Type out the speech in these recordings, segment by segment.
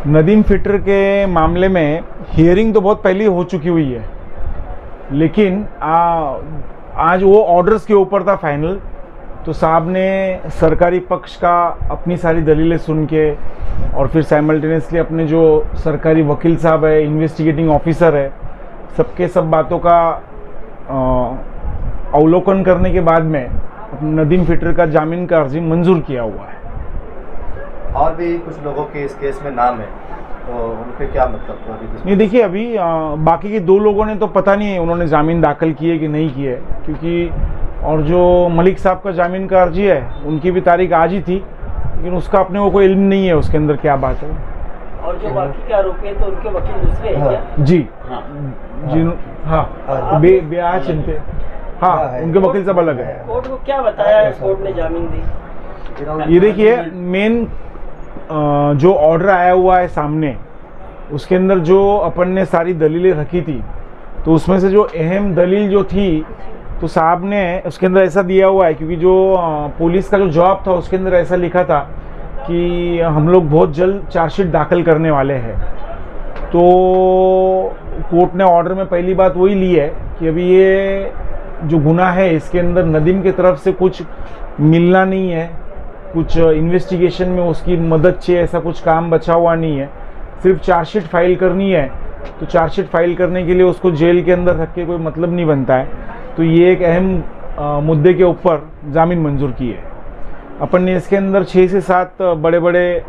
Nadeem fitter के मामले में हियरिंग तो बहुत पहले हो चुकी हुई है, लेकिन आज वो ऑर्डर्स के ऊपर था फाइनल। तो साहब ने सरकारी पक्ष का अपनी सारी दलीलें सुन के और फिर साइमल्टेनियसली अपने जो सरकारी वकील साहब है, इन्वेस्टिगेटिंग ऑफिसर है, सबके सब बातों का अवलोकन करने के बाद में नदीम फिटर का जामीन का अर्जी मंजूर किया हुआ है। और भी कुछ लोगों के इस केस में नाम है, तो उनके क्या मतलब? तो नहीं, देखिए अभी बाकी के 2 लोगों ने तो पता नहीं है उन्होंने जामीन दाखिल किए कि नहीं किए, क्योंकि और जो मलिक साहब का जामीन का अर्जी है उनकी भी तारीख आज ही थी, लेकिन उसका अपने को कोई इल्म नहीं है उसके अंदर क्या बात है। और जो बाकी के आरोपी हैं तो उनके वकील दूसरे हैं क्या? जी हाँ, ब्याह चिंते हाँ, उनके वकील सब अलग है। कोर्ट को क्या बताया है कोर्ट ने जामीन दी? ये देखिए, मेन जो ऑर्डर आया हुआ है सामने, उसके अंदर जो अपन ने सारी दलीलें रखी थी, तो उसमें से जो अहम दलील जो थी, तो साहब ने उसके अंदर ऐसा दिया हुआ है, क्योंकि जो पुलिस का जो जवाब था उसके अंदर ऐसा लिखा था कि हम लोग बहुत जल्द चार्जशीट दाखिल करने वाले हैं। तो कोर्ट ने ऑर्डर में पहली बात वही ली है कि अभी ये जो गुनाह है इसके अंदर नदीम की तरफ से कुछ मिलना नहीं है, कुछ इन्वेस्टिगेशन में उसकी मदद चाहिए, ऐसा कुछ काम बचा हुआ नहीं है, सिर्फ चार्जशीट फाइल करनी है। तो चार्जशीट फाइल करने के लिए उसको जेल के अंदर रख के कोई मतलब नहीं बनता है। तो ये एक अहम मुद्दे के ऊपर जामीन मंजूर की है। अपन ने इसके अंदर 6 से 7 बड़े बड़े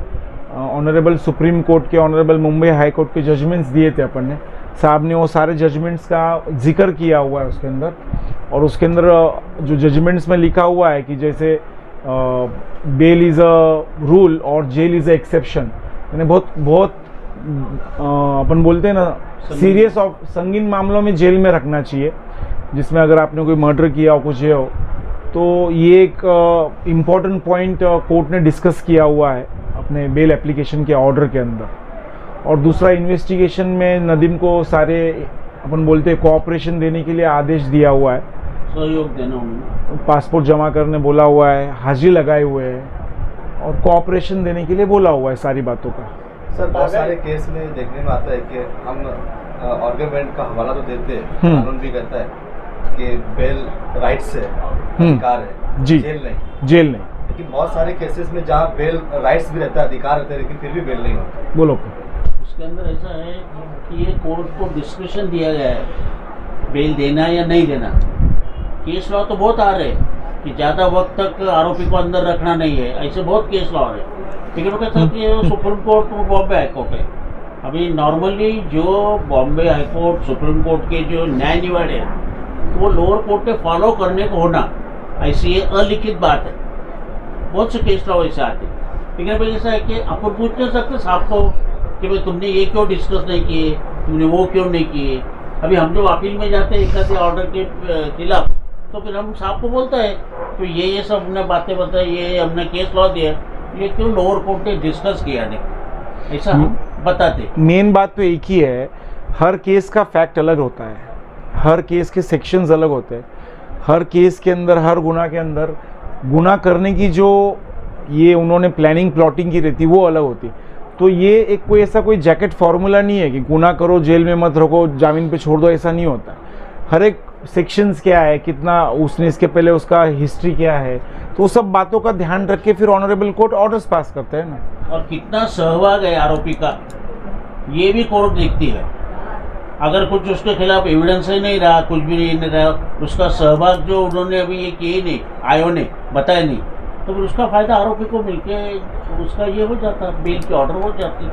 ऑनरेबल सुप्रीम कोर्ट के, ऑनरेबल मुंबई हाई कोर्ट के जजमेंट्स दिए थे अपन ने। साहब ने वो सारे जजमेंट्स का जिक्र किया हुआ है उसके अंदर, और उसके अंदर जो जजमेंट्स में लिखा हुआ है कि जैसे बेल इज़ अ रूल और जेल इज़ अ एक्सेप्शन, यानी बहुत अपन बोलते हैं ना, सीरियस और संगीन मामलों में जेल में रखना चाहिए, जिसमें अगर आपने कोई मर्डर किया हो, कुछ ये हो। तो ये एक इम्पॉर्टेंट पॉइंट कोर्ट ने डिस्कस किया हुआ है अपने बेल एप्लीकेशन के ऑर्डर के अंदर। और दूसरा, इन्वेस्टिगेशन में नदीम को सारे अपन बोलते हैं कोऑपरेशन देने के लिए आदेश दिया हुआ है, सहयोग देना, पासपोर्ट जमा करने बोला हुआ है, हाजिरी लगाए हुए हैं और कोऑपरेशन देने के लिए बोला हुआ है सारी बातों का। सर, बहुत सारे केस में देखने में आता है कि हम आर्गुमेंट का हवाला तो देते हैं, कानून भी कहता है कि बेल राइट्स है, अधिकार है, जी, जेल नहीं। लेकिन बहुत सारे केसेस में जहाँ बेल राइट्स भी रहता है, अधिकार रहता है, लेकिन फिर भी बेल नहीं होता। बोलो। उसके अंदर ऐसा है कि ये कोर्ट को डिस्क्रिप्शन दिया गया है बेल देना या नहीं देना। केस लॉ तो बहुत आ रहे हैं कि ज़्यादा वक्त तक आरोपी को अंदर रखना नहीं है, ऐसे बहुत केस लॉ आ रहे हैं। लेकिन वो कहता है कि सुप्रीम कोर्ट और बॉम्बे हाई कोर्ट है। अभी नॉर्मली जो Bombay high court, supreme court के जो न्याय निवाड़े हैं, तो वो लोअर कोर्ट पे फॉलो करने को होना, ऐसी ये अलिखित बात है। बहुत से केस लॉ ऐसे आते हैं। लेकिन भाई ऐसा है कि अपन पूछ नहीं सकते साहब को कि भाई तुमने ये क्यों डिस्कस नहीं किए, तुमने वो क्यों नहीं किए। अभी हम जो अपील में जाते हैं एक ऑर्डर के खिलाफ, तो फिर हम साहब को बोलते हैं तो ये सब हमने बातें बताई, ये हमने केस लॉ दिया, ये क्यों लोअर कोर्ट ने डिस्कस किया नहीं, ऐसा हम बताते। मेन बात तो एक ही है, हर केस का फैक्ट अलग होता है, हर केस के सेक्शंस अलग होते हैं, हर केस के अंदर, हर गुनाह के अंदर गुनाह करने की जो ये उन्होंने प्लानिंग प्लॉटिंग की रहती वो अलग होती। तो ये एक कोई ऐसा कोई जैकेट फार्मूला नहीं है कि गुनाह करो जेल में मत रखो, जामीन पे छोड़ दो, ऐसा नहीं होता। हर एक सेक्शंस क्या है, कितना उसने इसके पहले उसका हिस्ट्री क्या है, तो सब बातों का ध्यान रख के फिर ऑनरेबल कोर्ट ऑर्डर्स पास करते हैं ना। और कितना सहभाग है आरोपी का, ये भी कोर्ट देखती है। अगर कुछ उसके खिलाफ एविडेंस ही नहीं रहा, कुछ भी नहीं रहा, उसका सहभाग जो उन्होंने अभी ये किए नहीं, आयो ने बताया नहीं, तो फिर उसका फायदा आरोपी को मिलके उसका ये हो जाता, बेल की ऑर्डर हो जाती।